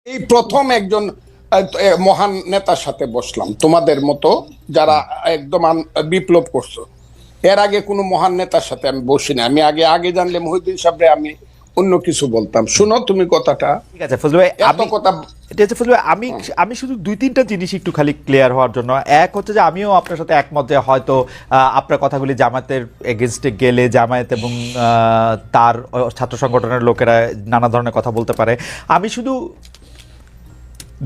এই প্রথম একজন মহান নেতার সাথে বসলাম, তোমাদের মতো যারা একদম বিপ্লব করছো। এর আগে কোনো মহান নেতার সাথে আমি বসিনি। আমি আগে জানলে মহিউদ্দিন সাহেবরে আমি অন্য কিছু বলতাম। শুনো তুমি কথাটা, ঠিক আছে ফজলু ভাই, এত কথা এটা হচ্ছে ফজলু ভাই, আমি শুধু দুই তিনটা জিনিস একটু খালি ক্লিয়ার হওয়ার জন্য। এক হচ্ছে যে আমিও আপনার সাথে একমত যে হয়তো আপনার কথাগুলি জামায়াতের এগেনস্টে গেলে জামায়াত এবং তার ছাত্র সংগঠনের লোকেরা নানা ধরনের কথা বলতে পারে। আমি শুধু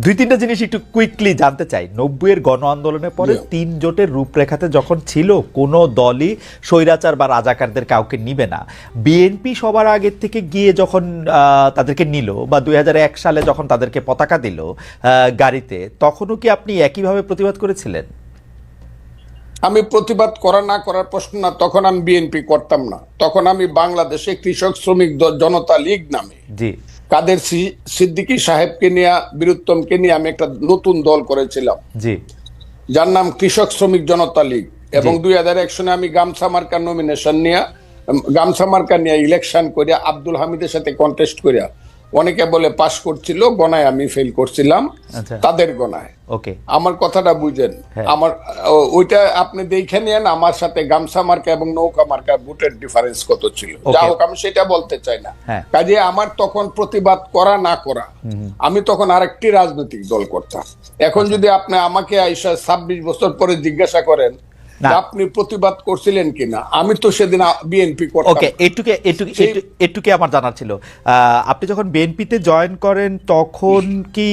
দুই তিনটা জিনিস একটু কুইকলি জানতে চাই। 90-এর গণ আন্দোলনের পরে তিন জোটের রূপরেখাতে যখন ছিল কোনো দলই স্বৈরাচার বা রাজাকারদের কাউকে নিবে না, বিএনপি সবার আগের থেকে গিয়ে যখন তাদেরকে নিল বা 2001 সালে যখন তাদেরকে পতাকা দিল গাড়িতে, তখনও কি আপনি একইভাবে প্রতিবাদ করেছিলেন? আমি প্রতিবাদ করা না করার প্রশ্ন না, তখন আমি বিএনপি করতাম না। তখন আমি বাংলাদেশে কৃষক শ্রমিক জনতা লীগ নামে জি কাদের সিদ্দিকী সাহেবকে নিয়ে, বীরুত্তমকে নিয়ে আমি একটা নতুন দল করেছিলাম, জি, যার নাম কৃষক শ্রমিক জনতা লীগ। এবং 2001 সনে আমি গামছা মার্কার নমিনেশন নিয়ে, গামছা মার্কা নিয়ে ইলেকশন করিয়া আব্দুল হামিদের সাথে কন্টেস্ট করিয়া, অনেকে বলে পাশ করছিল, গণায় আমি ফেল করছিলাম, তাদের গণায়। ওকে, আমার কথাটা বুঝেন। আমার ওইটা আপনি দেখে নিয়েন, আমার সাথে গামছা মার্কা এবং নৌকা মার্কা ভোটের ডিফারেন্স কত ছিল। যা হোক, আমি সেটা বলতে চাই না। কাজে আমার তখন প্রতিবাদ করা না করা, আমি তখন আরেকটি রাজনৈতিক দল করতাম। এখন যদি আপনি আমাকে 26 বছর পরে জিজ্ঞাসা করেন আপনি প্রতিবাদ করছিলেন কিনা, আমি তো সেদিন বিএনপি করতাম। ওকে, এটুকু আমার জানা ছিল। আপনি যখন বিএনপিতে জয়েন করেন তখন কি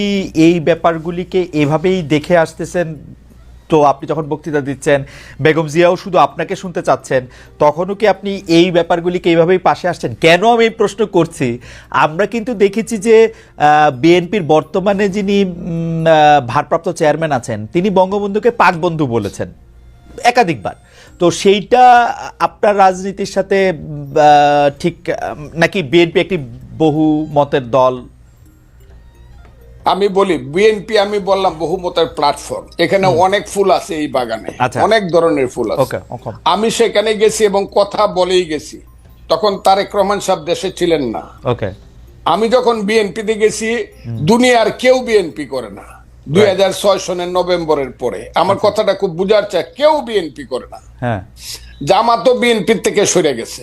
এই ব্যাপারগুলিকে এভাবেই দেখে আসতেছেন? তো আপনি যখন বক্তৃতা দিচ্ছেন, বেগম জিয়াও শুধু আপনাকে শুনতে চাচ্ছেন, তখনও কি আপনি এই ব্যাপারগুলিকে এইভাবেই পাশে আসছেন? কেন আমি এই প্রশ্ন করছি, আমরা কিন্তু দেখেছি যে বিএনপির বর্তমানে যিনি ভারপ্রাপ্ত চেয়ারম্যান আছেন, তিনি বঙ্গবন্ধুকে পাক বন্ধু বলেছেন একাধিকবার। তো সেইটা আপনার রাজনীতির সাথে ঠিক নাকি? বিএনপি একটি বহু মতের দল। আমি বলি বিএনপি, আমি বললাম বহুমতের প্ল্যাটফর্ম। এখানে অনেক ফুল আছে এই বাগানে, অনেক ধরনের ফুল আছে। আমি সেখানে গেছি এবং কথা বলেই গেছি। তখন তারেক রহমান সাহেব দেশে ছিলেন না। আমি যখন বিএনপিতে গেছি, দুনিয়ার কেউ বিএনপি করে না 2006 সনের নভেম্বরের পরে। আমার কথাটা খুব বুঝার চাই, কেউ বিএনপি করে না। জামাতও বিএনপি থেকে সরে গেছে।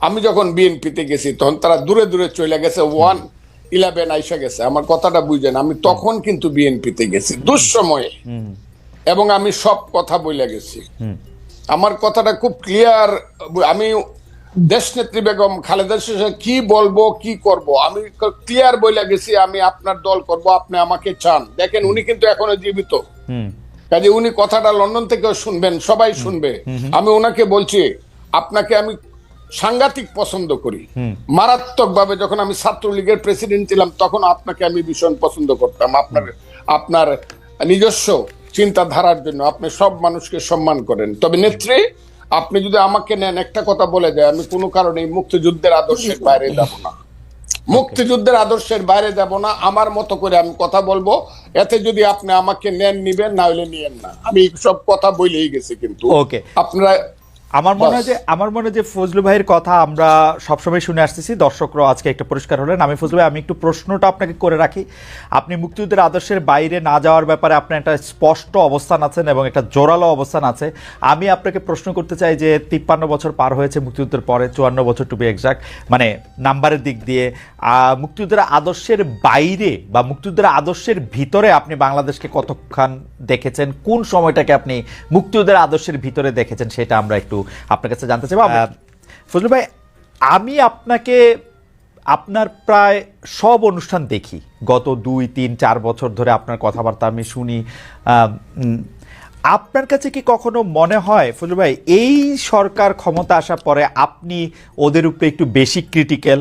আমি যখন বিএনপিতে গেছি তখন তারা দূরে দূরে চলে গেছে, 1-11 আইসা গেছে। আমার কথাটা বুঝেন, আমি তখন কিন্তু বিএনপিতে গেছি দুঃসময়ে, এবং আমি সব কথা বলে গেছি। আমার কথাটা খুব ক্লিয়ার। আমি দেশনেত্রী বেগম খালেদা জিয়া কি বলবো কি করব আমি ক্লিয়ার বলে গেছি। আমি আপনার দল করব, আপনি আমাকে চান। দেখেন, উনি কিন্তু এখনো জীবিত, কাজে উনি কথাটা লন্ডন থেকেও শুনবেন, সবাই শুনবে। আমি ওনাকে বলছি, আপনাকে আমি সাংঘাতিক পছন্দ করি, মারাত্মক ভাবে। যখন আমি ছাত্রলীগের প্রেসিডেন্ট ছিলাম তখন আপনাকে আমি ভীষণ পছন্দ করতাম। আপনার নিজস্ব চিন্তাধারার জন্য আপনি সব মানুষকে সম্মান করেন। তবে নেত্রী, আপনি যদি আমাকে নেন, একটা কথা বলে যায়, আমি কোনো কারণে মুক্তিযুদ্ধের আদর্শের বাইরে যাব না। মুক্তিযুদ্ধের আদর্শের বাইরে যাব না। আমার মতো করে আমি কথা বলবো। এতে যদি আপনি আমাকে নেন, নিবেন, না হলে নিয়েন না। আমি সব কথা বলেই গেছি। কিন্তু আপনারা, আমার মনে হয় যে ফজলু ভাইয়ের কথা আমরা সবসময় শুনে আসতেছি, দর্শকরা আজকে একটা পরিষ্কার হলেন। আমি ফজলু ভাই, আমি একটু প্রশ্নটা আপনাকে করে রাখি। আপনি মুক্তিযুদ্ধের আদর্শের বাইরে না যাওয়ার ব্যাপারে আপনার একটা স্পষ্ট অবস্থান আছেন এবং একটা জোরালো অবস্থান আছে। আমি আপনাকে প্রশ্ন করতে চাই যে 53 বছর পার হয়েছে মুক্তিযুদ্ধের পরে, 54 বছর টু বি এক্সাক্ট, মানে নাম্বারের দিক দিয়ে। মুক্তিযুদ্ধের আদর্শের বাইরে বা মুক্তিযুদ্ধের আদর্শের ভিতরে আপনি বাংলাদেশকে কতক্ষণ দেখেছেন? কোন সময়টাকে আপনি মুক্তিযুদ্ধের আদর্শের ভিতরে দেখেছেন, সেটা আমরা একটু আপনার কাছে জানতে চাইব। ফজলু ভাই, আমি আপনার প্রায় সব অনুষ্ঠান দেখি, গত 2, 3, 4 বছর ধরে আপনার কথাবার্তা আমি শুনি। আপনার কাছে কি কখনো মনে হয় ফজলু ভাই, এই সরকার ক্ষমতা আসার পরে আপনি ওদের উপরে একটু বেশি ক্রিটিক্যাল?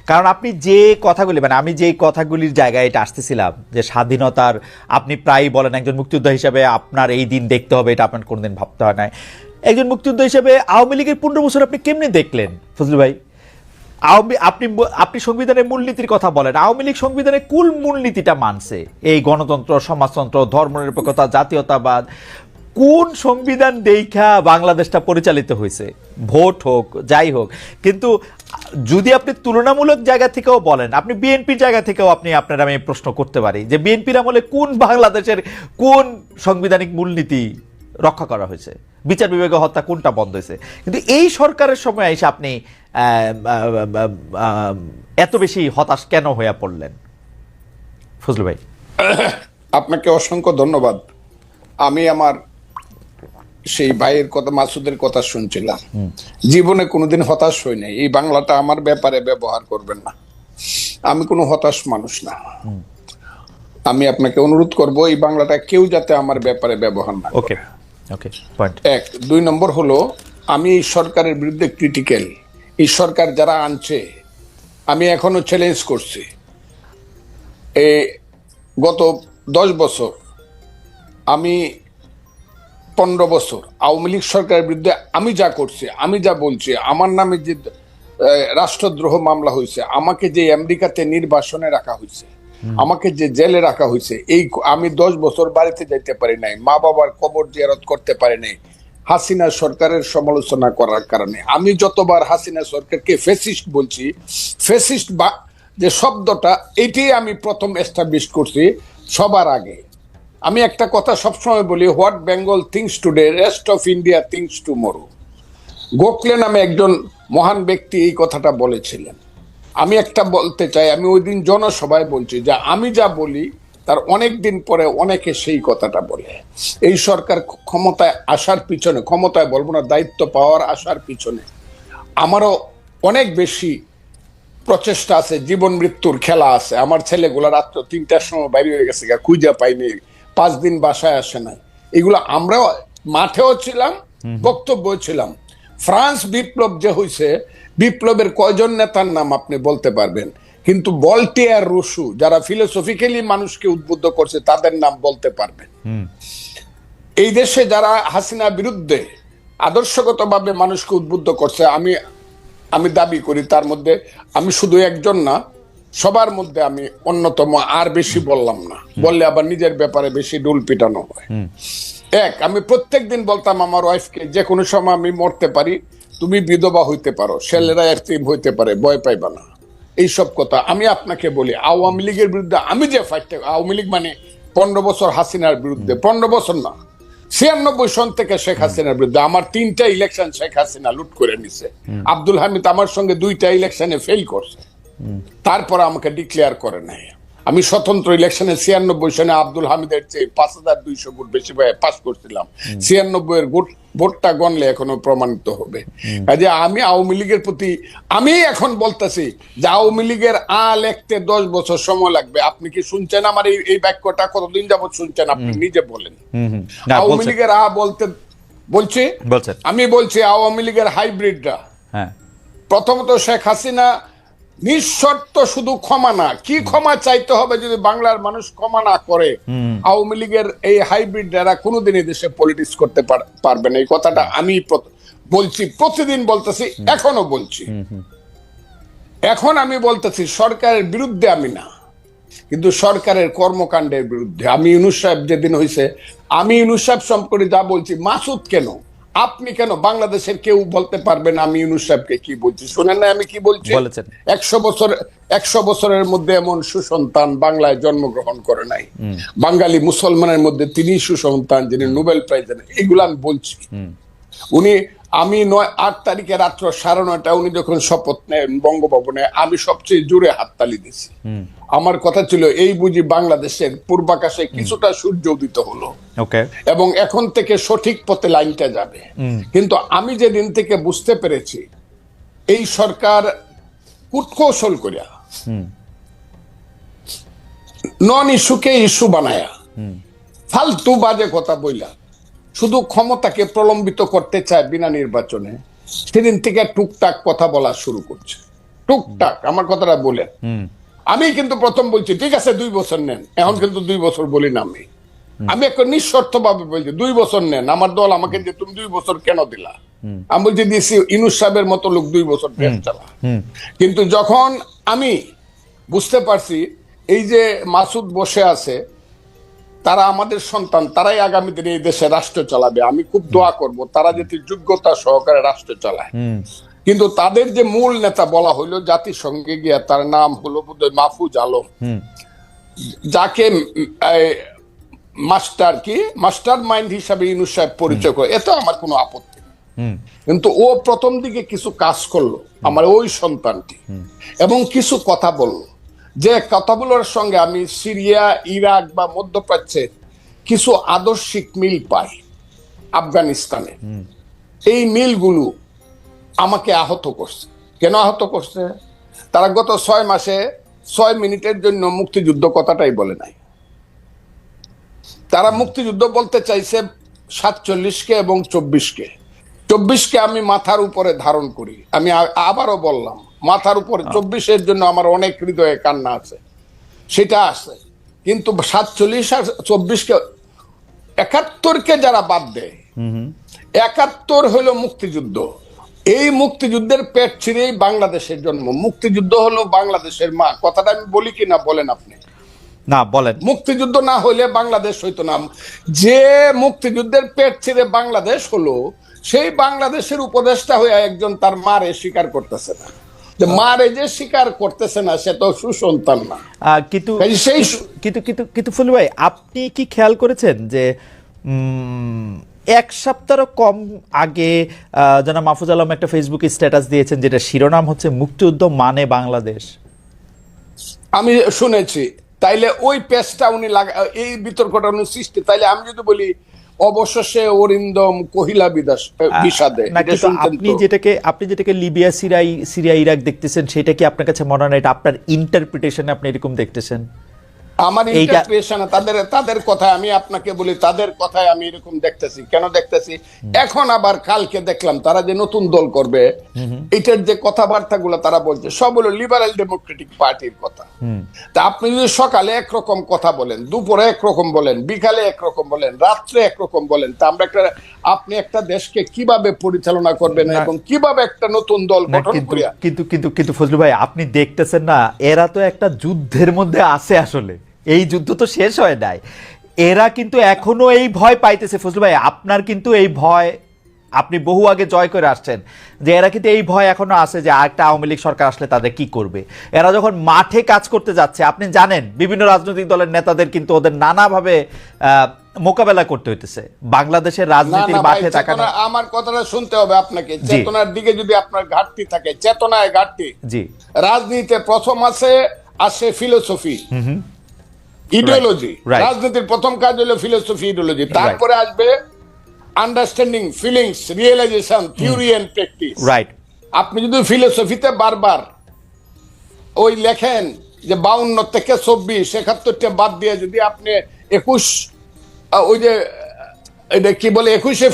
কারণ আপনি যে কথাগুলি, মানে আমি যেই কথাগুলির জায়গায় এটা আসতেছিলাম, যে স্বাধীনতার আপনি প্রায়ই বলেন একজন মুক্তিযোদ্ধা হিসাবে আপনার এই দিন দেখতে হবে, এটা আপনার কোনোদিন ভাবতে হয় না। একজন মুক্তিযোদ্ধা হিসেবে আওয়ামী লীগের 15 বছর আপনি কেমনে দেখলেন ফজলু ভাই? আপনি সংবিধানের মূলনীতির কথা বলেন, আওয়ামী লীগ সংবিধানের কুল মূলনীতিটা মানছে, এই গণতন্ত্র, সমাজতন্ত্র, ধর্মনিরপেক্ষতা, জাতীয়তাবাদ। কোন সংবিধান দেখা বাংলাদেশটা পরিচালিত হয়েছে? ভোট হোক যাই হোক, কিন্তু যদি আপনি তুলনামূলক জায়গা থেকেও বলেন, আপনি বিএনপির জায়গা থেকেও আপনার আমি প্রশ্ন করতে পারি যে বিএনপির আমলে কোন বাংলাদেশের কোন সাংবিধানিক মূলনীতি রক্ষা করা হয়েছে, বিচার বিভাগীয় হত্যা কোনটা বন্ধ হয়েছে? কিন্তু এই সরকারের সময় এসে আপনি এত বেশি হতাশ কেন হয়ে পড়লেন ফজলু ভাই? আপনাকে অসংখ্য ধন্যবাদ। আমি আমার সেই ভাইয়ের কথা, মাসুদের কথা শুনছিলাম। জীবনে কোনোদিন হতাশ হই নাই। এই বাংলাটা আমার ব্যাপারে ব্যবহার করবেন না, আমি কোনো হতাশ মানুষ না। আমি আপনাকে অনুরোধ করব এই বাংলাটা কেউ যাতে আমার ব্যাপারে ব্যবহার না করে। এক। 2 নম্বর হলো, আমি এই সরকারের বিরুদ্ধে ক্রিটিক্যাল। এই সরকার যারা আনছে, আমি এখনো চ্যালেঞ্জ করছি। গত 10 বছর, আমি 15 বছর আওয়ামী লীগ সরকারের বিরুদ্ধে আমি যা করছি, আমি যা বলছি, আমার নামে যে রাষ্ট্রদ্রোহ মামলা হয়েছে, আমাকে যে আমেরিকাতে নির্বাসনে রাখা হয়েছে, আমাকে যে জেলে রাখা হয়েছে, এই আমি 10 বছর বাড়িতে যাইতে পারি নাই, মা বাবার কবর জিয়ারত করতে পারি নাই হাসিনা সরকারের সমালোচনা করার কারণে। আমি যতবার হাসিনা সরকারকে ফ্যাসিস্ট বলছি, ফ্যাসিস্ট বা যে শব্দটা, এটাই আমি প্রথম এস্টাবলিশ করছি সবার আগে। আমি একটা কথা সবসময় বলি, what Bengal things today, rest of India things tomorrow. Gokhale নামে একজন মহান ব্যক্তি এই কথাটা বলেছিলেন। আমি একটা বলতে চাই, আমি ওই দিন জনসভায় বলছি যে আমি যা বলি তার অনেক দিন পরে অনেকে সেই কথাটা বলে। এই সরকার ক্ষমতায় আসার পিছনে, ক্ষমতায় বলবো না, দায়িত্ব পাওয়ার আসার পিছনে আমারও অনেক বেশি প্রচেষ্টা আছে, জীবন মৃত্যুর খেলা আছে। আমার ছেলেগুলা রাত্র 3টার সময় বাইরে হয়ে গেছে, খুঁজে পাইনি, 5 দিন বাসায় আসে নাই। এগুলো আমরাও মাঠেও ছিলাম, বক্তব্য ছিলাম। ফ্রান্স বিপ্লব যে হয়েছে, বিপ্লবের কয়জন নেতার নাম আপনি বলতে পারবেন? কিন্তু ভলটেয়ার, রুসু, যারা ফিলোসফিক্যালি মানুষকে উদ্বুদ্ধ করছে, তাদের নাম বলতে পারবেন। এই দেশে যারা হাসিনা বিরুদ্ধে আদর্শগতভাবে মানুষকে উদ্বুদ্ধ করছে, আমি দাবি করি তার মধ্যে আমি শুধু একজন না, সবার মধ্যে আমি অন্যতম। আর বেশি বললাম না, বললে আবার নিজের ব্যাপারে বেশি ডুল পিটানো হয়। এক, আমি প্রত্যেকদিন বলতাম আমার ওয়াইফকে, যে কোনো সময় আমি মরতে পারি, তুমি বিধবা হইতে পারো, ছেলেরা এতিম হইতে পারে, ভয় পাইবা না। এইসব কথা আমি আপনাকে বলি। আওয়ামী লীগের বিরুদ্ধে আমি যে ফাইট, আওয়ামী লীগ মানে 15 বছর হাসিনার বিরুদ্ধে, 15 বছর না, 96 সন থেকে শেখ হাসিনার বিরুদ্ধে। আমার 3টা ইলেকশন শেখ হাসিনা লুট করে নিছে। আব্দুল হামিদ আমার সঙ্গে 2টা ইলেকশনে ফেল করছে, তারপর আমাকে ডিক্লেয়ার করে নাই। আমি স্বতন্ত্র ইলেকশনে 96 সনে আব্দুল হামিদের চেয়ে 5200 ভোট বেশি পাস করছিলাম। 96 এর ভোটটা গণলে এখনো প্রমাণিত হবে। কাজে আমি আওয়ামী লীগের প্রতি, আমি এখন বলতেছি যে আওয়ামী লীগের লিখতে 10 বছর সময় লাগবে। আপনি কি শুনছেন আমার এই বাক্যটা? কতদিন যাবত শুনছেন? আপনি নিজে বলেন। আওয়ামী লীগের বলছি, আমি বলছি আওয়ামী লীগের হাইব্রিডরা। প্রথমত শেখ হাসিনা নিঃশর্ত শুধু ক্ষমা না, কি ক্ষমা চাইতে হবে যদি বাংলার মানুষ ক্ষমা না করে? আওয়ামী লীগের এই হাইব্রিড যারা কোনোদিন এই দেশে পলিটিক্স করতে পারবে না। এই কথাটা আমি বলছি, প্রতিদিন বলতেছি, এখনো বলছি। এখন আমি বলতেছি সরকারের বিরুদ্ধে আমি না, কিন্তু সরকারের কর্মকাণ্ডের বিরুদ্ধে। আমি ইউনূস সাহেব যেদিন হয়েছে, আমি ইউনূস সাহেব সম্পর্কে যা বলছি, মাসুদ কেন, আপনি কেন, বাংলাদেশের কেউ বলতে পারবে না আমি ইউনূস সাহেবকে কি বলছি? শুনেন না আমি কি বলছি? 100 বছরের মধ্যে এমন সুসন্তান বাংলায় জন্মগ্রহণ করে নাই। বাঙালি মুসলমানের মধ্যে তিনি সুসন্তান যিনি নোবেল প্রাইজ দেন। এগুলো আমি বলছি। আমি 8 তারিখে রাত্র 9:30 উনি যখন শপথ নেন বঙ্গভবনে, আমি সবচেয়ে জোরে হাততালি দিছি। আমার কথা ছিল, এই বুঝি বাংলাদেশের পূর্বাকাশে কিছুটা সূর্য উদিত হলো, এবং এখন থেকে সঠিক পথে লাইনটা যাবে। কিন্তু আমি যেদিন থেকে বুঝতে পেরেছি এই সরকার কূটকৌশল করিয়া নন ইস্যুকে ইস্যু বানায়া, ফালতু বাজে কথা বইলা শুধু ক্ষমতাকে প্রলম্বিত করতে চায় বিনা নির্বাচনে, সেদিন থেকে টুকটাক কথা বলা শুরু করছে। টুকটাক আমার কথাটা বলে, আমি কিন্তু প্রথম বলছি ঠিক আছে 2 বছর নেন, এখন কিন্তু 2 বছর বলি না। আমি একটা নিঃশর্ত ভাবে বলছি 2 বছর নেন। আমার দল আমাকে যে তুমি 2 বছর কেন দিলা, আমি বলছি দিয়েছি ইউনূস সাহেবের মতো লোক 2 বছর দেশ চালা। কিন্তু যখন আমি বুঝতে পারছি এই যে মাসুদ বসে আছে, তারা আমাদের সন্তান, তারাই আগামী দিনে এই দেশে রাষ্ট্র চালাবে। আমি খুব দোয়া করব তারা যাতে যোগ্যতা সহকারে রাষ্ট্র চালায়। কিন্তু তাদের যে মূল নেতা বলা হইলো জাতিসংঘে গিয়া, তার নাম হলো বোধহয় মাহফুজ আলম, যাকে মাস্টার মাইন্ড হিসাবে ইউনূস সাহেব পরিচয় করে, এতে আমার কোনো আপত্তি। কিন্তু ও প্রথম দিকে কিছু কাজ করলো আমার ওই সন্তানটি, এবং কিছু কথা বললো, যে কথাগুলোর সঙ্গে আমি সিরিয়া, ইরাক বা মধ্যপ্রাচ্যের কিছু আদর্শিক মিল পাই, আফগানিস্তানে। এই মিলগুলো আমাকে আহত করছে। কেন আহত করছে? তারা গত 6 মাসে 6 মিনিটের জন্য মুক্তিযুদ্ধ কথাটাই বলে নাই। তারা মুক্তিযুদ্ধ বলতে চাইছে 47-কে এবং 24-কে। 24-কে আমি মাথার উপরে ধারণ করি। আমি আবারও বললাম, মাথার উপরে 24-এর জন্য আমার অনেক হৃদয়ে কান্না আছে, সেটা আছে। কিন্তু 47 আর 24-কে, 71-কে যারা বাদ দেয়, 71 হলো মুক্তিযুদ্ধ। এই মুক্তিযুদ্ধের পেট ছিঁড়েই বাংলাদেশের জন্ম। মুক্তিযুদ্ধ হলো বাংলাদেশের মা। কথাটা আমি বলি কিনা বলেন আপনি? না, বলেন। মুক্তিযুদ্ধ না হইলে বাংলাদেশ হইতো না। যে মুক্তিযুদ্ধের পেট ছিঁড়ে বাংলাদেশ হলো, সেই বাংলাদেশের উপদেষ্টা হয়ে একজন তার মারে স্বীকার করতেছে না। যে মারে যে স্বীকার করতেছে না, সে তো সুসন্তান না। কিন্তু কিন্তু কিন্তু কিন্তু ফুলু ভাই, আপনি কি খেয়াল করেছেন যে 1 সপ্তাহ কম আগে জনাব মাহফুজ আলম একটা ফেসবুকে স্ট্যাটাস দিয়েছেন, যেটা শিরোনাম হচ্ছে মুক্তিযুদ্ধ মানে বাংলাদেশ? আমি শুনেছি। তাইলে ওই পেজটা উনি এই বিতর্কটা উনি সৃষ্টি, তাইলে আমি যদি বলি অবশেষে অরিন্দম কহিলা বিষাদে, আপনি যেটাকে লিবিয়া, সিরিয়া, ইরাক দেখতেছেন, সেটা কি আপনার কাছে মনে হয় না এটা আপনার ইন্টারপ্রিটেশনে আপনি এরকম দেখতেছেন? আমার ইন্টারপ্রিটেশন, তাদের কথায় আমি আপনাকে বলি, তাদের কথায় আমি এরকম দেখতেছি। কেন দেখতেছি? এখন আবার কালকে দেখলাম তারা যে নতুন দল করবে, এটার যে কথাবার্তা গুলো তারা বলছে, সব হলো লিবারেল ডেমোক্রেটিক পার্টির কথা। তা আপনি যদি সকালে একরকম কথা বলেন, দুপুরে একরকম বলেন, বিকালে একরকম বলেন, রাত্রে একরকম বলেন, তা আমরা আপনি একটা দেশকে কিভাবে পরিচালনা করবেন এবং কিভাবে একটা নতুন দল গঠন করিয়া? কিন্তু ফজলু ভাই, আপনি দেখতেছেন না, এরা তো একটা যুদ্ধের মধ্যে আছে। আসলে এই যুদ্ধ তো শেষ হয় নাই, এরা কিন্তু এখনো এই ভয় পাইতেছে। ফজলু ভাই, আপনার কিন্তু এই ভয় আপনি বহু আগে জয় করে আসছেন, যে এরা কিন্তু এই ভয় এখনো আছে যে আরেকটা আওয়ামী লীগ সরকার আসলে তাদের কি করবে। এরা যখন মাঠে কাজ করতে যাচ্ছে, আপনি জানেন বিভিন্ন রাজনৈতিক দলের নেতাদের কিন্তু ওদের নানাভাবে মোকাবেলা করতে হইতেছে। বাংলাদেশের রাজনীতির মাঠে তাকানো, আমার কথাটা শুনতে হবে আপনাকে। চেতনার দিকে যদি আপনার ঘাটতি থাকে, চেতনায় ঘাটতি। জি, রাজনীতিতে প্রথম আসে ফিলোসফি, ইডিওলজি। রাজনীতির প্রথম কাজ হলো ফিলোসফি, ইডিওলজি। তারপরে আসবে understanding, feelings, realisation, theory and practice. Right. আপনি যদি ফিলোসফিতে বারবার ওই লেখেন যে 52 থেকে 24, 71টা বাদ দিয়ে যদি আপনি 21, ওই যে এটা কি বলে, 21শে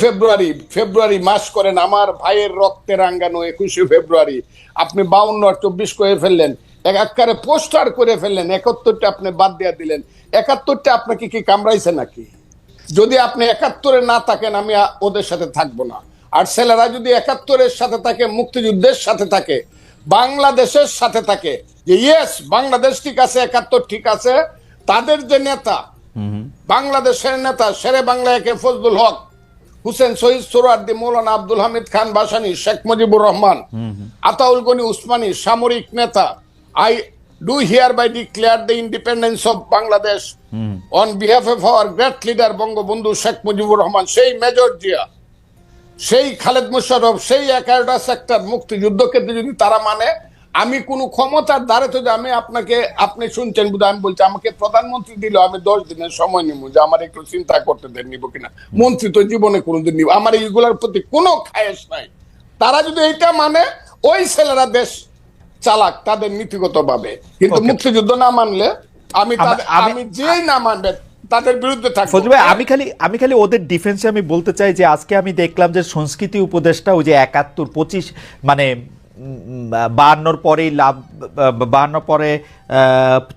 ফেব্রুয়ারি মাস করেন, আমার ভাইয়ের রক্তে রাঙ্গানো 21শে ফেব্রুয়ারি, আপনি 52 আর 24 করে ফেললেন, একাকারে পোস্টার করে ফেললেন, 71টা আপনি বাদ দিয়ে দিলেন। 71টা আপনাকে কি কামড়াইছে নাকি? যদি আপনি 71-এ না থাকেন, আমি ওদের সাথে থাকবো না। আর ছেলেরা যদি 71-এর সাথে থাকে, মুক্তিযুদ্ধের সাথে থাকে, বাংলাদেশের সাথে থাকে, যে ইয়েস বাংলাদেশ ঠিক আছে, 71 ঠিক আছে, তাদের যে নেতা, বাংলাদেশের নেতা শেরে বাংলা একে ফজলুল হক, হুসেন শহীদ সোহরাওয়ার্দী, মৌলানা আব্দুল হামিদ খান ভাসানী, শেখ মুজিবুর রহমান, আতাউল গনি উসমানী, সামরিক নেতা, I do hereby declare the independence of Bangladesh on behalf of our great leader Bangabandhu Sheikh Mujibur Rahman, সেই মেজর জিয়া, সেই খালেদ মোশাররফ, সেই 11টা সেক্টর মুক্তিযুদ্ধকে যদি তারা মানে, আমি কোনো ক্ষমতার দ্বারে তো, আমি আপনি শুনছেন বুঝে, আমি বলছি আমাকে প্রধানমন্ত্রী দিল, আমি 10 দিনের সময় নিব, যে আমার একটু চিন্তা করতে দেন, নিব কিনা। মন্ত্রী তো জীবনে কোনোদিন নিব, আমার এইগুলোর প্রতি কোনো খায়েশ নাই। তারা যদি এইটা মানে, ওই ছেলেরা দেশ চালাক তাদের নীতিগত ভাবে, কিন্তু মুক্তিযুদ্ধ না মানলে আমি যেই না মানবে তাদের বিরুদ্ধে থাকবো। ফজলু ভাই, আমি খালি ওদের ডিফেন্সে আমি বলতে চাই যে আজকে আমি দেখলাম যে সংস্কৃতি উপদেষ্টা ওই যে 71, 25 মানে 52 পরেই 52 পরে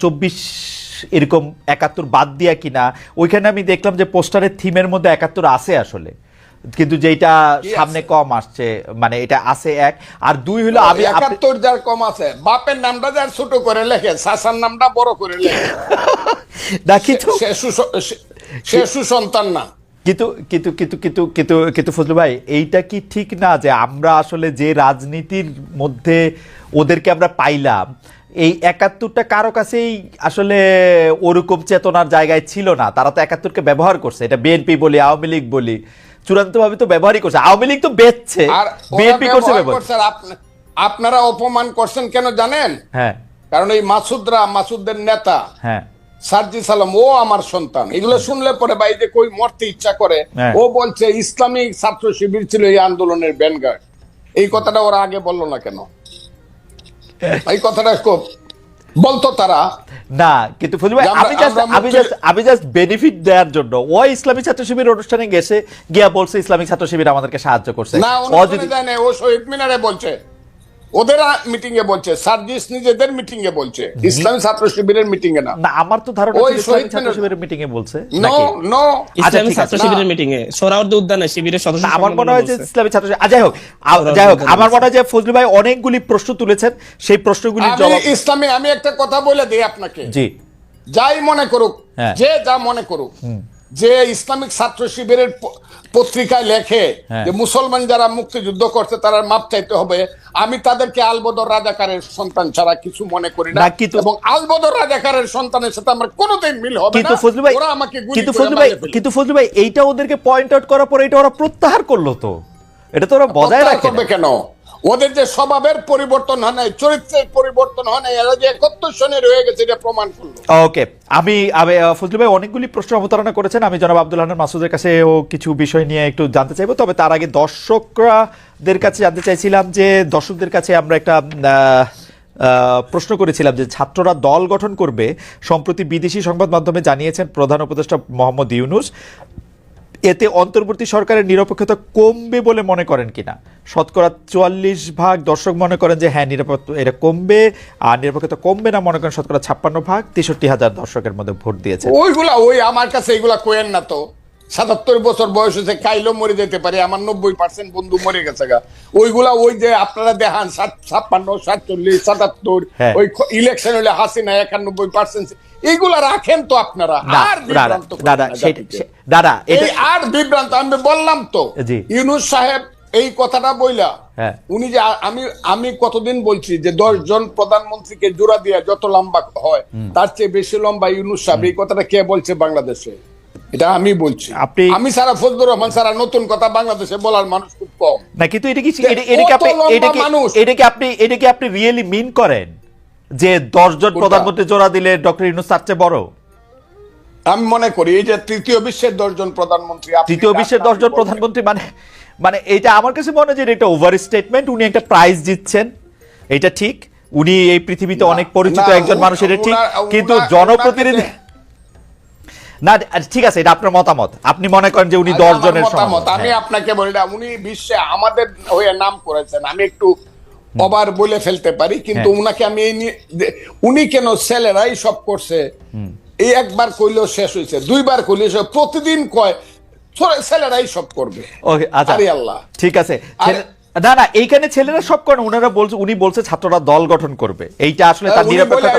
24 এরকম 71 বাদ দিয়া কিনা, ওইখানে আমি দেখলাম যে পোস্টারের থিমের মধ্যে 71 আছে আসলে, কিন্তু যেটা সামনে কম আসছে, মানে এটা আছে 1 আর 2 হলো আমি 71 যার কম আছে, বাপের নামটা যার ছোট করে লেখে, শাসার নামটা বড় করে লেখে। সে সুসন্তান না। কিন্তু কিন্তু কিন্তু কিন্তু কিন্তু কিন্তু ফজলু ভাই, এইটা কি ঠিক না যে আমরা আসলে যে রাজনীতির মধ্যে ওদেরকে আমরা পাইলাম, এই ৭১টা কারো কাছেই আসলে ওরকম চেতনার জায়গায় ছিল না। তারা তো ৭১কে ব্যবহার করছে, এটা বিএনপি বলি, আওয়ামী লীগ বলি, চূড়ান্তভাবে তো ব্যবহারই করছে। আওয়ামী লীগ তো বেচছে, আর বিএনপি করছে ব্যবহার। আপনারা অপমান করছেন কেন জানেন? হ্যাঁ, কারণ এই মাসুদদের নেতা হ্যাঁ, সার্জিস আলম, ও আমার সন্তান। এগুলো শুনলে পরে ভাই যে কই মরতে ইচ্ছা করে। ও বলছে ইসলামিক ছাত্র শিবির ছিল এই আন্দোলনের ব্যানগার্ড। এই কথাটা ওরা আগে বললো না কেন? এই কথাটা খুব বলতো তারা না। কিন্তু ফজলু ভাই, আমি জাস্ট বেনিফিট দেওয়ার জন্য ও ইসলামিক ছাত্র শিবির অনুষ্ঠানে গেছে, গিয়া বলছে ইসলামিক ছাত্র শিবির আমাদেরকে সাহায্য করছে। না, অনুষ্ঠানে যায় না, ও শহীদ মিনারে বলছে, ওদের মিটিং এ বলছে, সার্জিস নিজেদের মিটিং এ বলছে, ইসলামী ছাত্র শিবিরের মিটিং এ না। না, আমার তো ধারণা ছিল ইসলামিক ছাত্র শিবিরের মিটিং এ বলছে। নো নো, ইসলামী ছাত্র শিবিরের মিটিং এ সোহরাওয়ার্দী উদ্যানে শিবিরের সদস্য আমার মনে হয় যে ইসলামিক ছাত্র শিবির। যাই হোক, আমার মনে হয় যে ফজলু ভাই অনেকগুলি প্রশ্ন তুলেছেন, সেই প্রশ্নগুলির জবাব আমি একটা কথা বলে দিই আপনাকে। জি, যাই মনে করুক, হ্যাঁ, যে যা মনে করুক, যে ইসলামিক ছাত্র শিবিরের পত্রিকায় লেখে যে মুসলমান যারা মুক্তিযুদ্ধ করছে তারা মাপ চাইতে হবে, আমি তাদেরকে আলবদর রাজাকারের সন্তান ছাড়া কিছু মনে করি না। এবং আলবদর রাজাকারের সন্তানের সাথে আমার কোনোদিন মিল হবে না। ওরা আমাকে কিন্তু ফজলু ভাই, এইটা ওদেরকে পয়েন্ট আউট করার পর এটা ওরা প্রত্যাহার করলো, তো এটা তো ওরা বজায় রাখবে কেন? ওদের যে স্বভাবের পরিবর্তন হয় নাই, চরিত্রের পরিবর্তন হয় নাই, এরা যে ৭১ সনে রয়ে গেছে এটা প্রমাণ করলো। ওকে, আমি ফজলু ভাই অনেকগুলি প্রশ্ন অবতারণা করেছেন, আমি জনাব আব্দুল হান্নান মাসুদের কাছে ও কিছু বিষয় নিয়ে একটু জানতে চাইবো। তবে তার আগে দর্শকদের কাছে জানতে চাইছিলাম যে দর্শকদের কাছে আমরা একটা প্রশ্ন করেছিলাম যে ছাত্ররা দল গঠন করবে। সম্প্রতি বিদেশি সংবাদ মাধ্যমে জানিয়েছেন প্রধান উপদেষ্টা মোহাম্মদ ইউনূস, এতে অন্তর্বর্তী সরকারের নিরপেক্ষতা কমবে বলে মনে করেন কিনা? ৪৪% দর্শক মনে করেন যে হ্যাঁ, এটা কমবে। আর নিরপেক্ষতা কমবে না মনে করেন 56%। ৬৩,০০০ দর্শকের মধ্যে ভোট দিয়েছে। ওই আমার কাছে এগুলা কোয়েন না তো। ৭৭ বছর বয়স হয়েছে, কাইলো মরে যেতে পারে। আমার ৯০% বন্ধু মরে গেছে গা। ওইগুলা ওই যে আপনারা দেখান ৫৬, ৪৭, ৭৭, ওই ইলেকশন হলে হাসিনা ৯১%, এইগুলা রাখেন তো আপনারা। আর বিভ্রান্ত আর বিভ্রান্ত আমি বললাম তো। ইউনূস সাহেব এই কথাটা বইলা উনি যে আমি কতদিন বলছি যে ১০ জন প্রধানমন্ত্রীকে জোড়া দিয়া যত লম্বা হয় তার চেয়ে বেশি লম্বা ইউনূস সাহেব। এই কথাটা কে বলছে বাংলাদেশে? এটা আমি বলছি। আমি সারা ফজলুর রহমান সারা নতুন কথা বাংলাদেশে বলার মানুষ খুব কম না। কিন্তু এটা কি আপনি রিয়েলি মিন করেন যে ১০ জন প্রধানমন্ত্রী জোড়া দিলে ডক্টর ইউনূস তার চেয়ে বড়? আমি মনে করি এই যে তৃতীয় বিশ্বের ১০ জন প্রধানমন্ত্রী, তৃতীয় বিশ্বের ১০ জন প্রধানমন্ত্রী মানে এটা আমার কাছে মনে হয় যে এটা ওভার স্টেটমেন্ট। উনি একটা প্রাইজ জিতছেন, এটা ঠিক। উনি এই পৃথিবীতে অনেক পরিচিত একজন মানুষ, এটা ঠিক। কিন্তু জনপ্রতিনিধি না, ঠিক আছে, এটা আপনার মতামত। আপনি মনে করেন যে উনি ১০ জনের মতামত। আমি আপনাকে বলি না, উনি বিশ্বে আমাদের হয়ে নাম করেছেন। আমি একটু অবার বলে ফেলতে পারি, কিন্তু উনাকে আমি উনি কেন ছেলেরাই সব করছে এই একবার কইলেও শেষ হয়েছে, ২বার কইলে প্রতিদিন কয় ছেলেরাই সব করবে। ওকে, আচ্ছা, আল্লাহ, ঠিক আছে। না, এইখানে ছেলেরা সব করে, উনি বলছে ছাত্ররা দল গঠন করবে। এইটা আসলে তার নিরপেক্ষতা।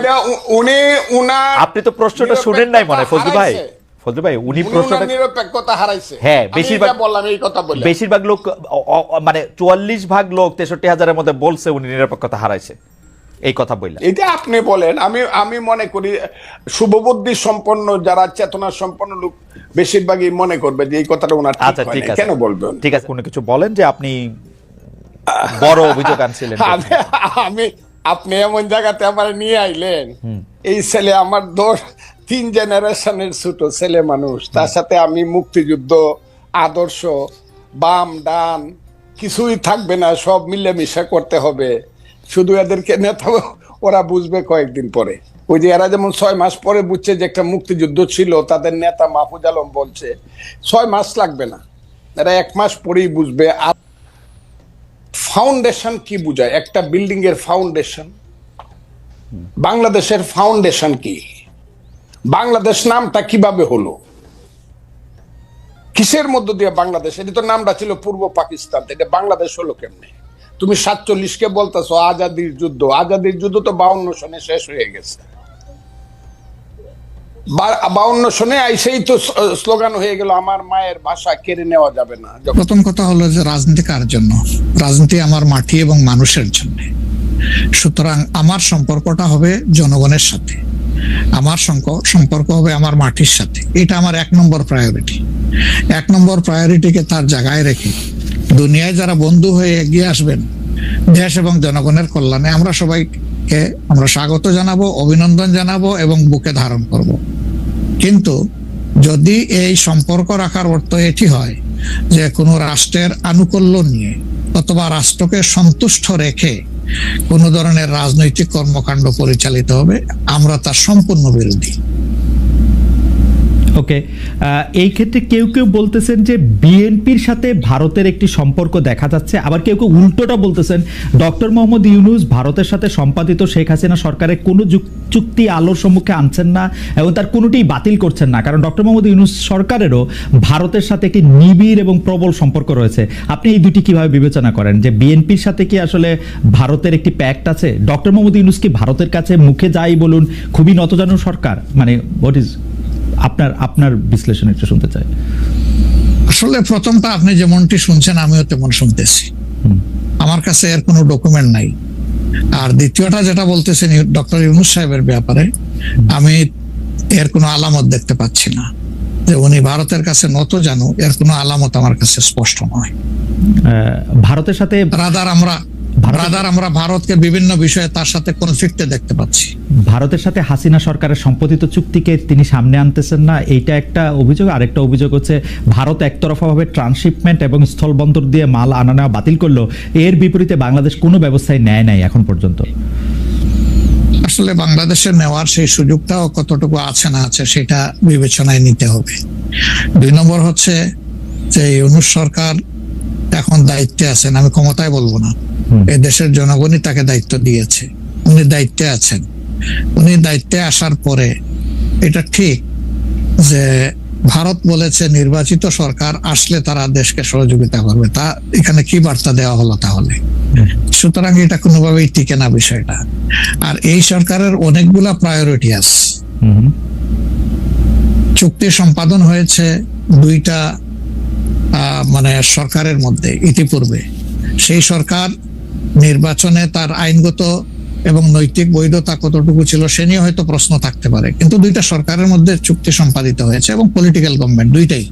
আপনি তো প্রশ্নটা শুনেন নাই মনে ফজলু ভাই। উনি প্রশ্নটা নিরপেক্ষতা হারাইছে। হ্যাঁ, বেশিরভাগ লোক মানে ৪৪% লোক ৬৩,০০০-এর মধ্যে বলছে উনি নিরপেক্ষতা হারাইছে, এই কথা বললেন। এটা আপনি বলেন। আমি মনে করি শুভবুদ্ধি সম্পন্ন যারা চেতনা সম্পন্ন লোক বেশিরভাগই মনে করবে যে এই কথাটা ওনার ঠিক আছে। কেন বলবেন? ঠিক আছে, কোনো কিছু বলেন যে আপনি বড় অভিযোগ আনছিলেন। আপনি এমন জায়গাতে আমার নিয়ে আইলেন, এই ছেলে আমার ৩ জেনারেশনের ছোট ছেলে মানুষ, তার সাথে আমি মুক্তিযুদ্ধ আদর্শ বাম ডান কিছুই থাকবে না, সব মিলেমিশে করতে হবে। শুধু এদেরকে নেতা ওরা বুঝবে কয়েকদিন পরে। ওই যে এরা যেমন ৬ মাস পরে বুঝছে যে একটা মুক্তিযুদ্ধ ছিল, তাদের নেতা মাহফুজ আলম বলছে ৬ মাস লাগবে না, এরা ১ মাস পরেই বুঝবে। আর ফাউন্ডেশন কি বুঝায়? একটা বিল্ডিং এর ফাউন্ডেশন, বাংলাদেশের ফাউন্ডেশন কি? বাংলাদেশ নামটা কিভাবে হলো? কিসের মধ্য দিয়ে বাংলাদেশ? এটা তো নামটা ছিল পূর্ব পাকিস্তান, এটা বাংলাদেশ হলো কেমনে? তুমি ৪৭-কে বলতেছো আজাদির যুদ্ধ। আজাদির যুদ্ধ তো ৫২ সনে শেষ হয়ে গেছে। 52 সনে আইসেই তো স্লোগান হয়ে গেল, আমার মায়ের ভাষা কেড়ে নেওয়া যাবে না। প্রথম কথা হলো যে রাজনীতি কার জন্য? রাজনীতি আমার মাটি এবং মানুষের জন্য। সুতরাং আমার সম্পর্কটা হবে জনগণের সাথে, আমার সম্পর্ক হবে আমার মাটির সাথে। এটা আমার 1 নম্বর প্রায়োরিটি। 1 নম্বর প্রায়োরিটিকে তার জায়গায় রেখে দুনিয়ায় যারা বন্ধু হয়ে এগিয়ে আসবেন দেশ এবং জনগণের কল্যাণে, আমরা সবাইকে আমরা স্বাগত জানাবো, অভিনন্দন জানাবো এবং বুকে ধারণ করব। কিন্তু যদি এই সম্পর্ক রাখার অর্থ এটি হয় যে কোনো রাষ্ট্রের আনুকূল্য নিয়ে অথবা রাষ্ট্রকে সন্তুষ্ট রেখে কোনো ধরনের রাজনৈতিক কর্মকাণ্ড পরিচালিত হবে, আমরা তার সম্পূর্ণ বিরোধী। ওকে, এই ক্ষেত্রে কেউ কেউ বলতেছেন যে বিএনপির সাথে ভারতের একটি সম্পর্ক দেখা যাচ্ছে, আবার কেউ কেউ উল্টোটা বলতেছেন ডক্টর মোহাম্মদ ইউনূস ভারতের সাথে সম্পাদিত শেখ হাসিনা সরকারের কোনো চুক্তি আলোর সম্মুখে আনছেন না এবং তার কোনোটিই বাতিল করছেন না, কারণ ডক্টর মোহাম্মদ ইউনূস সরকারেরও ভারতের সাথে একটি নিবিড় এবং প্রবল সম্পর্ক রয়েছে। আপনি এই দুটি কিভাবে বিবেচনা করেন যে বিএনপির সাথে কি আসলে ভারতের একটি প্যাক্ট আছে? ডক্টর মোহাম্মদ ইউনূস কি ভারতের কাছে মুখে যাই বলুন খুবই নতজানু সরকার? মানে হোয়াট ইজ আপনার বিশ্লেষণ একটু শুনতে চাই। আসলে প্রথমটা আপনি যেমনটি শুনছেন আমিও তেমন শুনতেছি, আমার কাছে এর কোনো ডকুমেন্ট নাই। আর দ্বিতীয়টা যেটা বলতেছেন ডক্টর ইউনূস সাহেবের ব্যাপারে, আমি এর কোনো আলামত দেখতে পাচ্ছি না যে উনি ভারতের কাছে নত জানু, এর কোনো আলামত আমার কাছে স্পষ্ট নয়। ভারতের সাথে রাদার আমরা ভারতকে বিভিন্ন বিষয়ে তার সাথে কনফ্লিক্টে দেখতে পাচ্ছি। ভারতের সাথে হাসিনা সরকারের সম্পাদিত চুক্তিকে তিনি সামনে আনতেছেন না, এইটা একটা অভিযোগ। আরেকটা অভিযোগ হচ্ছে ভারত একতরফাভাবে ট্রান্সশিপমেন্ট এবং স্থলবন্দর দিয়ে মাল আনা নেওয়া বাতিল করলো, এর বিপরীতে বাংলাদেশ কোনো ব্যবস্থাই নেয় নাই এখন পর্যন্ত। আসলে বাংলাদেশের নেওয়ার সেই সুযোগটাও কতটুকু আছে না আছে সেটা বিবেচনায় নিতে হবে। 2 নম্বর হচ্ছে যে ইউনূস সরকার এখন দায়িত্বে আছেন, আমি ক্ষমতায় বলবো না, এই দেশের জনগণই তাকে দায়িত্ব দিয়েছে, উনি দায়িত্বে আছেন। উনি দায়িত্বে আসার পরে এটা ঠিক যে ভারত বলেছে নির্বাচিত সরকার আসলে তারা দেশকে সহযোগিতা করবে, তা এখানে কি বার্তা দেওয়া হলো তাহলে? সুতরাং এটা কোনোভাবেই টিকে না বিষয়টা। আর এই সরকারের অনেকগুলা প্রায়োরিটি আছে। চুক্তি সম্পাদন হয়েছে 2টা মানে সরকারের মধ্যে ইতিপূর্বে। সেই সরকার নির্বাচনে তার আইনগত এবং নৈতিক বৈধতা কতটুকু ছিল সে নিয়ে হয়তো প্রশ্ন থাকতে পারে, কিন্তু 2টা সরকারের মধ্যে চুক্তি সম্পাদিত হয়েছে এবং পলিটিক্যাল গভর্নমেন্ট দুইটাই,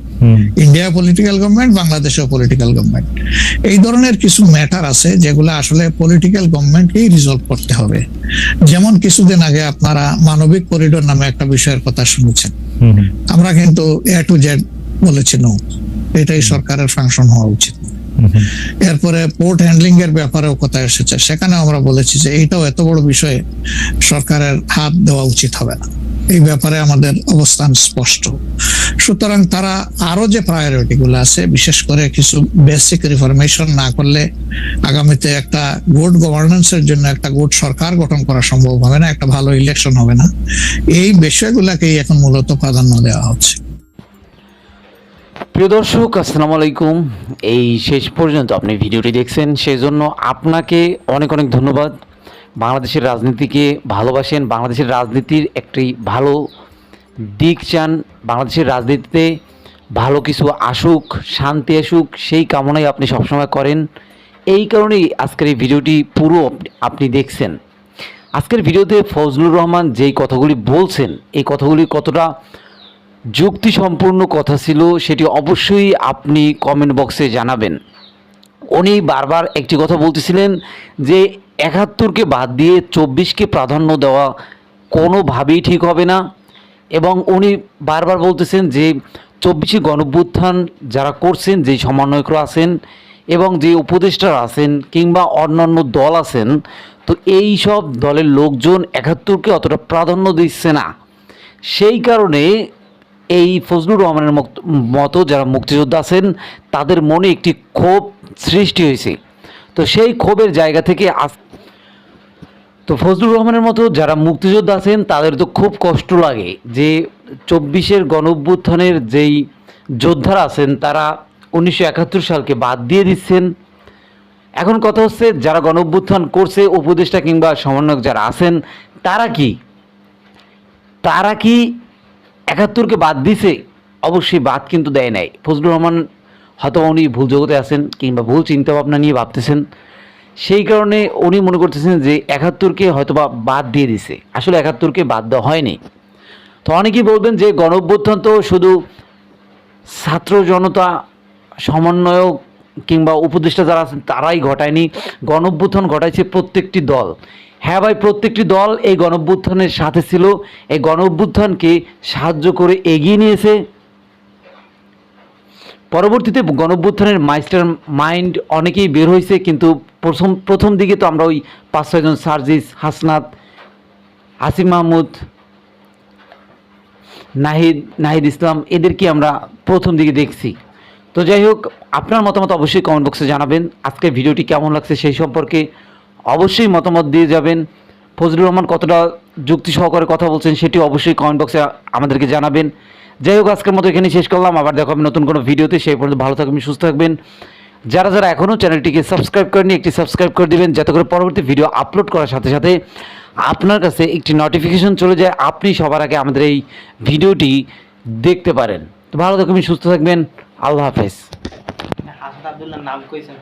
ইন্ডিয়া পলিটিক্যাল গভর্নমেন্ট, বাংলাদেশেও পলিটিক্যাল গভর্নমেন্ট। এই ধরনের কিছু ম্যাটার আছে যেগুলো আসলে পলিটিক্যাল গভর্নমেন্টকেই রিজলভ করতে হবে। যেমন কিছুদিন আগে আপনারা মানবিক করিডোর নামে একটা বিষয়ের কথা শুনেছেন, আমরা কিন্তু A to Z বলেছি নো, এটাই সরকারের ফাংশন হওয়া উচিত। এরপরে পোর্ট হ্যান্ডলিং এর ব্যাপারেও কথা এসেছে, সেখানে আমরা বলেছি যে এইটাও এত বড় বিষয়ে সরকারের হাত দেওয়া উচিত হবে না, এই ব্যাপারে আমাদের অবস্থান স্পষ্ট। সুতরাং তারা আরো যে প্রায়োরিটি গুলো আছে, বিশেষ করে কিছু বেসিক রিফরমেশন না করলে আগামীতে একটা গুড গভর্নেন্সের জন্য একটা গুড সরকার গঠন করা সম্ভব হবে না, একটা ভালো ইলেকশন হবে না, এই বিষয়গুলোকেই এখন মূলত প্রাধান্য দেওয়া হচ্ছে। প্রিয় দর্শক, আসসালামু আলাইকুম। এই শেষ পর্যন্ত আপনি ভিডিওটি দেখছেন, সেজন্য আপনাকে অনেক অনেক ধন্যবাদ। বাংলাদেশের রাজনীতিকে ভালোবাসেন, বাংলাদেশের রাজনীতির একটি ভালো দিক চান, বাংলাদেশের রাজনীতিতে ভালো কিছু আসুক, শান্তি আসুক, সেই কামনাই আপনি সবসময় করেন। এই কারণেই আজকের এই ভিডিওটি পুরো আপনি দেখছেন। আজকের ভিডিওতে ফজলুর রহমান যেই কথাগুলি বলছেন, এই কথাগুলি কতটা যুক্তিসম্পূর্ণ কথা ছিল সেটি অবশ্যই আপনি কমেন্ট বক্সে জানাবেন। উনি বারবার একটি কথা বলতেছিলেন যে ৭১কে বাদ দিয়ে ২৪কে প্রাধান্য দেওয়া কোনোভাবেই ঠিক হবে না, এবং উনি বারবার বলতেছেন যে ২৪শে গণঅভ্যুত্থান যারা করছেন, যেই সমন্বয়করা আছেন এবং যে উপদেষ্টারা আছেন কিংবা অন্যান্য দল আছেন, তো এই সব দলের লোকজন ৭১কে অতটা প্রাধান্য দিচ্ছে না। সেই কারণে এই ফজলুর রহমানের মতো যারা মুক্তিযোদ্ধা আছেন তাদের মনে একটি ক্ষোভ সৃষ্টি হয়েছে। তো সেই ক্ষোভের জায়গা থেকে তো ফজলুর রহমানের মতো যারা মুক্তিযোদ্ধা আছেন তাদের তো খুব কষ্ট লাগে যে ২৪শের গণঅভ্যুত্থানের যেই যোদ্ধারা আছেন তারা ১৯৭১ সালকে বাদ দিয়ে দিচ্ছেন। এখন কথা হচ্ছে যারা গণঅভ্যুত্থান করছে, উপদেষ্টা কিংবা সমন্বয়ক যারা আছেন, তারা কি 71কে বাদ দিছে, অবশ্যই বাদ কিন্তু দেয় নাই। ফজলুর রহমান হয়তো উনি ভুল জগতে আছেন কিংবা ভুল চিন্তা ভাবনা নিয়ে ভাবতেছেন, সেই কারণে উনি মনে করতেছেন যে 71কে হয়তো বা বাদ দিয়ে দিছে। আসলে 71কে বাদ দেওয়া হয়নি। তো অনেকেই বলবেন যে গণঅভ্যুত্থান তো শুধু ছাত্র জনতা, সমন্বয়ক কিংবা উপদেষ্টা যারা আছেন তারাই ঘটায়নি, গণঅভ্যুত্থান ঘটাইছে প্রত্যেকটি দল। হ্যাঁ ভাই, প্রত্যেকটি দল এই গণঅভ্যুত্থানের সাথে ছিল, এই গণঅভ্যুত্থানকে সাহায্য করে এগিয়ে নিয়েছে। পরবর্তীতে গণঅভ্যুত্থানের মাস্টার মাইন্ড অনেকেই বের হয়েছে, কিন্তু প্রথম দিকে তো আমরা ওই 5-6 জন, সার্জিস, হাসনাত, আসিফ মাহমুদ, নাহিদ ইসলাম, এদেরকে আমরা প্রথম দিকে দেখছি। তো যাই হোক, আপনার মতামত অবশ্যই কমেন্ট বক্সে জানাবেন। আজকের ভিডিওটি কেমন লাগছে সেই সম্পর্কে অবশ্যই মতামত দিয়ে যাবেন। ফজলুর রহমান কতটা যুক্তি সহকারে কথা বলছেন সেটি অবশ্যই কমেন্ট বক্সে আমাদেরকে জানাবেন। যাই হোক, আজকের মতো এখানেই শেষ করলাম। আবার দেখা হবে নতুন কোনো ভিডিওতে। সেই পর্যন্ত ভালো থাকবেন, সুস্থ থাকবেন। যারা যারা এখনও চ্যানেলটিকে সাবস্ক্রাইব করেনি, একটি সাবস্ক্রাইব করে দিবেন, যাতে করে পরবর্তী ভিডিও আপলোড করার সাথে সাথে আপনার কাছে একটি নোটিফিকেশন চলে যায়, আপনি সবার আগে আমাদের এই ভিডিওটি দেখতে পারেন। তো ভালো থাকবেন, সুস্থ থাকবেন। আল্লাহ হাফেজ। আব্দুল্লাহর নাম কইছেন।